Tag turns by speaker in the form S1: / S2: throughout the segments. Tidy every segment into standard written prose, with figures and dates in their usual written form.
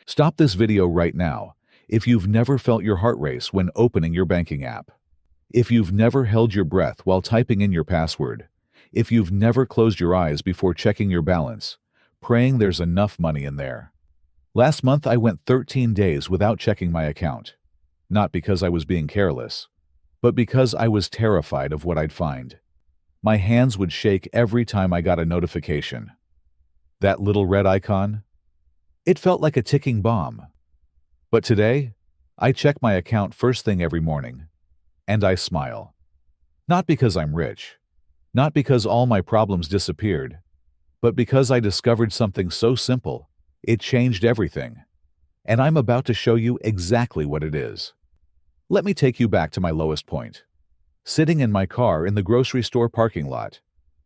S1: Stop this video right now if you've never felt your heart race when opening your banking app. If you've never held your breath while typing in your password. If you've never closed your eyes before checking your balance, praying there's enough money in there. Last month I went 13 days without checking my account. Not because I was being careless, but because I was terrified of what I'd find. My hands would shake every time I got a notification. That little red icon? It felt like a ticking bomb. But today, I check my account first thing every morning, and I smile. Not because I'm rich, not because all my problems disappeared, but because I discovered something so simple, it changed everything. And I'm about to show you exactly what it is. Let me take you back to my lowest point. Sitting in my car in the grocery store parking lot,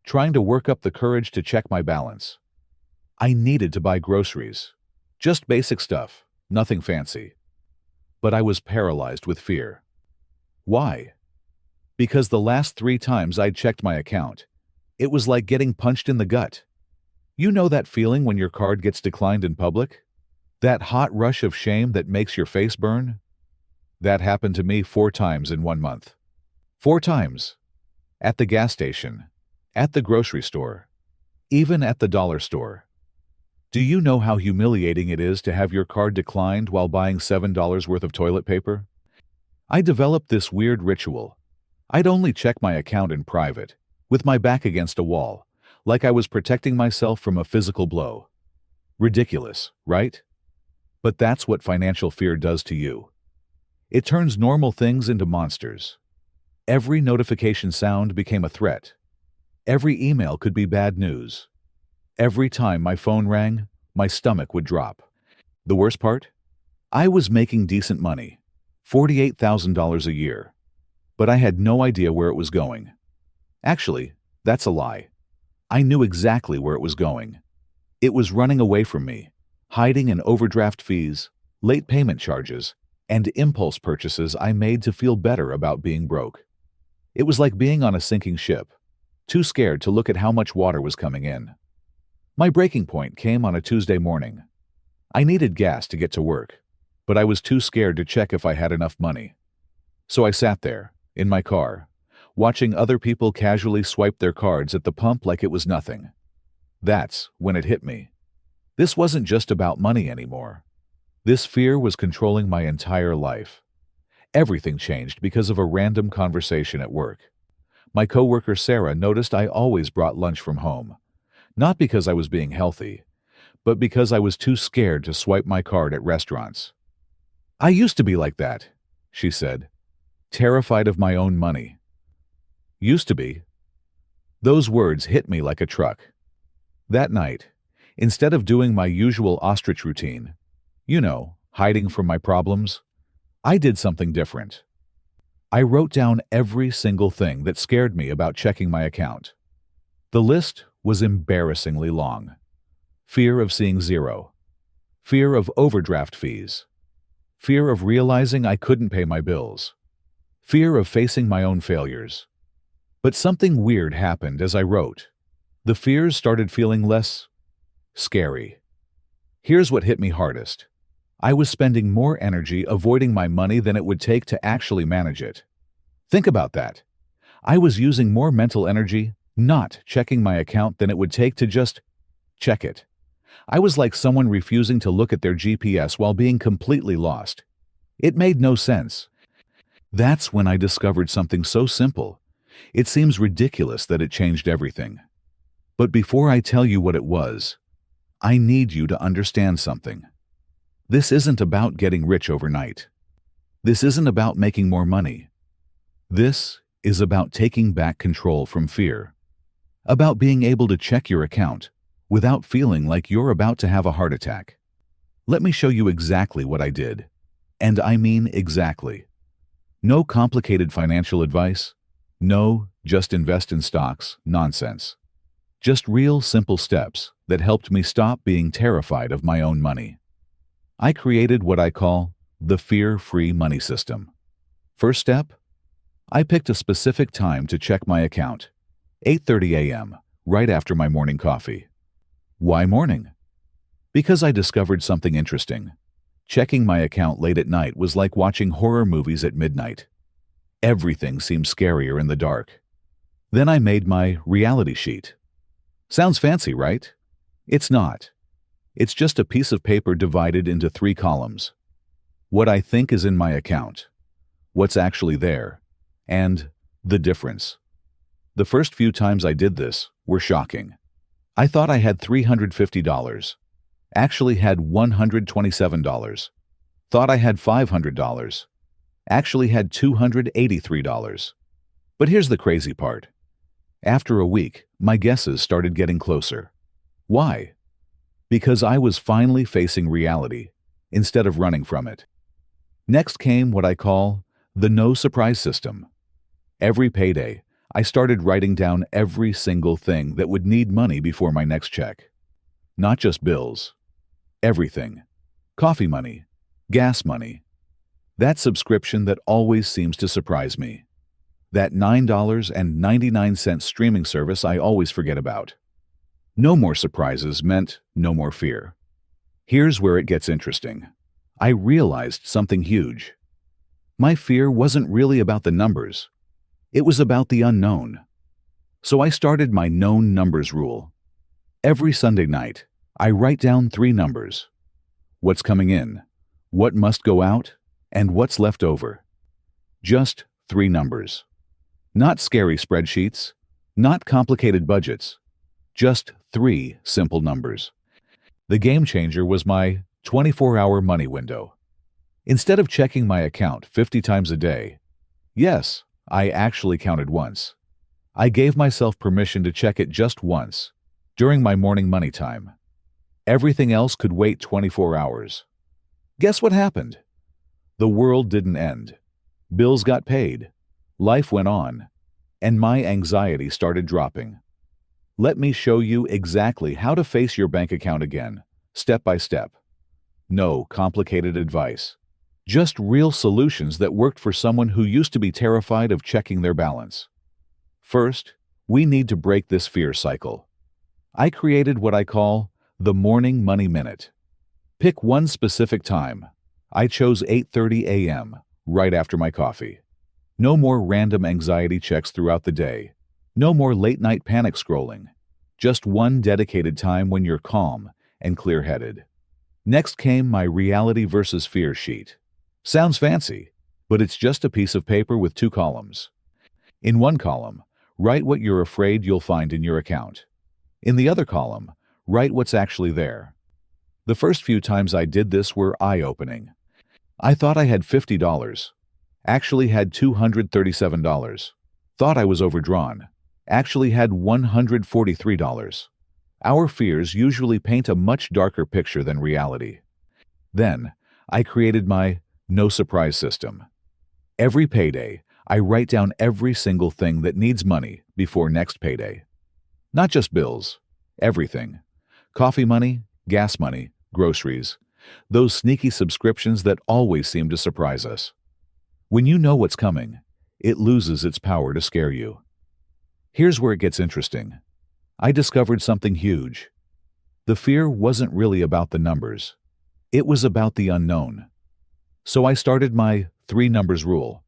S1: trying to work up the courage to check my balance. I needed to buy groceries. Just basic stuff, nothing fancy. But I was paralyzed with fear. Why? Because the last 3 times I'd checked my account, it was like getting punched in the gut. You know that feeling when your card gets declined in public? That hot rush of shame that makes your face burn? That happened to me 4 times in 1 month. 4 times. At the gas station, at the grocery store, even at the dollar store. Do you know how humiliating it is to have your card declined while buying $7 worth of toilet paper? I developed this weird ritual. I'd only check my account in private, with my back against a wall, like I was protecting myself from a physical blow. Ridiculous, right? But that's what financial fear does to you. It turns normal things into monsters. Every notification sound became a threat. Every email could be bad news. Every time my phone rang, my stomach would drop. The worst part? I was making decent money, $48,000 a year, but I had no idea where it was going. Actually, that's a lie. I knew exactly where it was going. It was running away from me, hiding in overdraft fees, late payment charges, and impulse purchases I made to feel better about being broke. It was like being on a sinking ship, too scared to look at how much water was coming in. My breaking point came on a Tuesday morning. I needed gas to get to work, but I was too scared to check if I had enough money. So I sat there, in my car, watching other people casually swipe their cards at the pump like it was nothing. That's when it hit me. This wasn't just about money anymore. This fear was controlling my entire life. Everything changed because of a random conversation at work. My coworker Sarah noticed I always brought lunch from home. Not because I was being healthy, but because I was too scared to swipe my card at restaurants. I used to be like that, she said, terrified of my own money. Used to be. Those words hit me like a truck. That night, instead of doing my usual ostrich routine, hiding from my problems, I did something different. I wrote down every single thing that scared me about checking my account. The list was embarrassingly long. Fear of seeing zero. Fear of overdraft fees. Fear of realizing I couldn't pay my bills. Fear of facing my own failures. But something weird happened as I wrote. The fears started feeling less scary. Here's what hit me hardest. I was spending more energy avoiding my money than it would take to actually manage it. Think about that. I was using more mental energy not checking my account than it would take to just check it. I was like someone refusing to look at their GPS while being completely lost. It made no sense. That's when I discovered something so simple. It seems ridiculous that it changed everything. But before I tell you what it was, I need you to understand something. This isn't about getting rich overnight. This isn't about making more money. This is about taking back control from fear. About being able to check your account without feeling like you're about to have a heart attack. Let me show you exactly what I did. And I mean exactly. No complicated financial advice. No, just invest in stocks, nonsense. Just real simple steps that helped me stop being terrified of my own money. I created what I call the fear-free money system. First step, I picked a specific time to check my account. 8:30 a.m., right after my morning coffee. Why morning? Because I discovered something interesting. Checking my account late at night was like watching horror movies at midnight. Everything seemed scarier in the dark. Then I made my reality sheet. Sounds fancy, right? It's not. It's just a piece of paper divided into 3 columns. What I think is in my account, what's actually there, and the difference. The first few times I did this were shocking. I thought I had $350. Actually had $127. Thought I had $500. Actually had $283. But here's the crazy part. After a week, my guesses started getting closer. Why? Because I was finally facing reality instead of running from it. Next came what I call the no surprise system. Every payday, I started writing down every single thing that would need money before my next check. Not just bills. Everything. Coffee money. Gas money. That subscription that always seems to surprise me. That $9.99 streaming service I always forget about. No more surprises meant no more fear. Here's where it gets interesting. I realized something huge. My fear wasn't really about the numbers. It was about the unknown. So I started my known numbers rule. Every Sunday night, I write down 3 numbers. What's coming in, what must go out, and what's left over. Just 3 numbers. Not scary spreadsheets, not complicated budgets. Just 3 simple numbers. The game changer was my 24-hour money window. Instead of checking my account 50 times a day, yes, I actually counted once. I gave myself permission to check it just once, during my morning money time. Everything else could wait 24 hours. Guess what happened? The world didn't end. Bills got paid. Life went on. And my anxiety started dropping. Let me show you exactly how to face your bank account again, step by step. No complicated advice. Just real solutions that worked for someone who used to be terrified of checking their balance. First, we need to break this fear cycle. I created what I call the Morning Money Minute. Pick one specific time. I chose 8:30 a.m., right after my coffee. No more random anxiety checks throughout the day. No more late-night panic scrolling. Just one dedicated time when you're calm and clear-headed. Next came my reality versus fear sheet. Sounds fancy, but it's just a piece of paper with 2 columns. In one column, write what you're afraid you'll find in your account. In the other column, write what's actually there. The first few times I did this were eye-opening. I thought I had $50. Actually had $237. Thought I was overdrawn. Actually had $143. Our fears usually paint a much darker picture than reality. Then, I created my no surprise system. Every payday, I write down every single thing that needs money before next payday. Not just bills, everything. Coffee money, gas money, groceries. Those sneaky subscriptions that always seem to surprise us. When you know what's coming, it loses its power to scare you. Here's where it gets interesting. I discovered something huge. The fear wasn't really about the numbers. It was about the unknown. So I started my 3 numbers rule.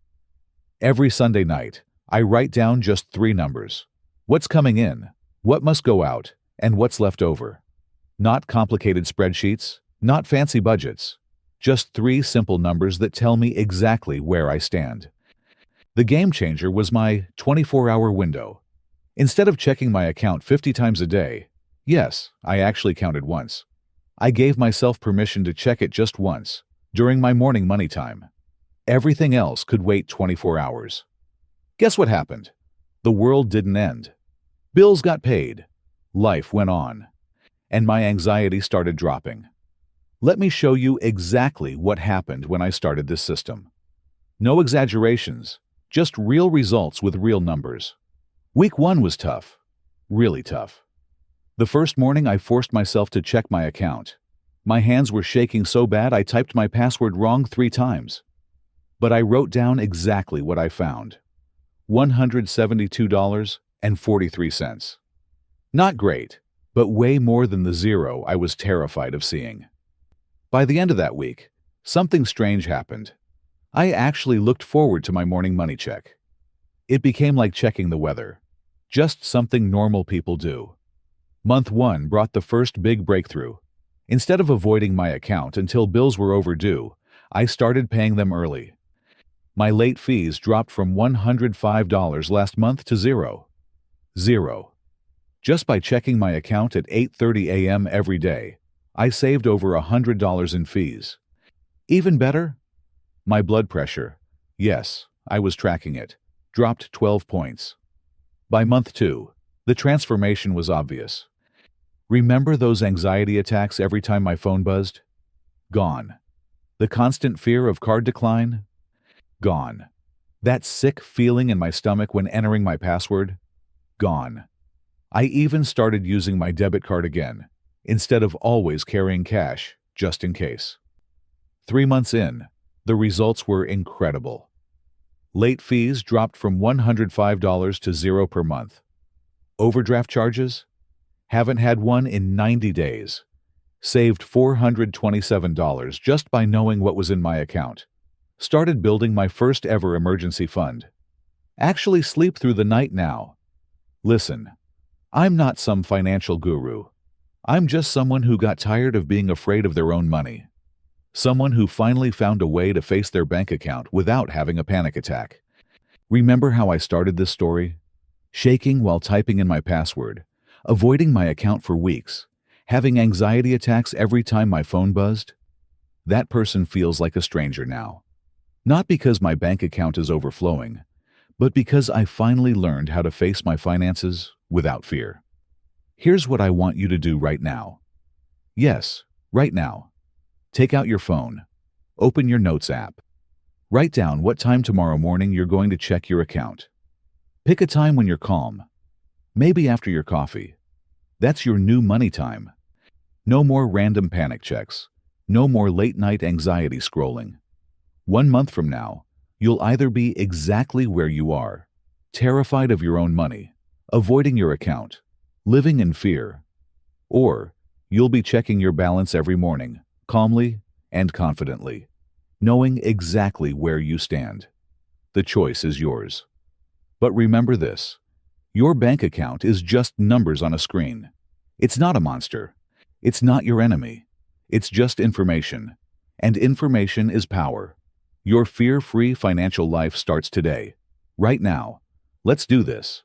S1: Every Sunday night, I write down just 3 numbers. What's coming in, what must go out, and what's left over. Not complicated spreadsheets, not fancy budgets. Just 3 simple numbers that tell me exactly where I stand. The game changer was my 24-hour window. Instead of checking my account 50 times a day, yes, I actually counted once. I gave myself permission to check it just once, during my morning money time. Everything else could wait 24 hours. Guess what happened? The world didn't end. Bills got paid. Life went on. And my anxiety started dropping. Let me show you exactly what happened when I started this system. No exaggerations, just real results with real numbers. Week 1 was tough, really tough. The first morning I forced myself to check my account. My hands were shaking so bad I typed my password wrong 3 times. But I wrote down exactly what I found. $172.43. Not great, but way more than the zero I was terrified of seeing. By the end of that week, something strange happened. I actually looked forward to my morning money check. It became like checking the weather. Just something normal people do. Month 1 brought the first big breakthrough. Instead of avoiding my account until bills were overdue, I started paying them early. My late fees dropped from $105 last month to zero. Zero. Just by checking my account at 8:30 a.m. every day, I saved over $100 in fees. Even better? My blood pressure, yes, I was tracking it, dropped 12 points. By month 2, the transformation was obvious. Remember those anxiety attacks every time my phone buzzed? Gone. The constant fear of card decline? Gone. That sick feeling in my stomach when entering my password? Gone. I even started using my debit card again, instead of always carrying cash, just in case. 3 months in, the results were incredible. Late fees dropped from $105 to zero per month. Overdraft charges? Haven't had one in 90 days. Saved $427 just by knowing what was in my account. Started building my first ever emergency fund. Actually sleep through the night now. Listen, I'm not some financial guru. I'm just someone who got tired of being afraid of their own money. Someone who finally found a way to face their bank account without having a panic attack. Remember how I started this story? Shaking while typing in my password, avoiding my account for weeks, having anxiety attacks every time my phone buzzed? That person feels like a stranger now. Not because my bank account is overflowing, but because I finally learned how to face my finances without fear. Here's what I want you to do right now. Yes, right now. Take out your phone. Open your Notes app. Write down what time tomorrow morning you're going to check your account. Pick a time when you're calm. Maybe after your coffee. That's your new money time. No more random panic checks. No more late-night anxiety scrolling. 1 month from now, you'll either be exactly where you are, terrified of your own money, avoiding your account, living in fear, or you'll be checking your balance every morning, calmly and confidently, knowing exactly where you stand. The choice is yours. But remember this, your bank account is just numbers on a screen. It's not a monster. It's not your enemy. It's just information. And information is power. Your fear-free financial life starts today. Right now. Let's do this.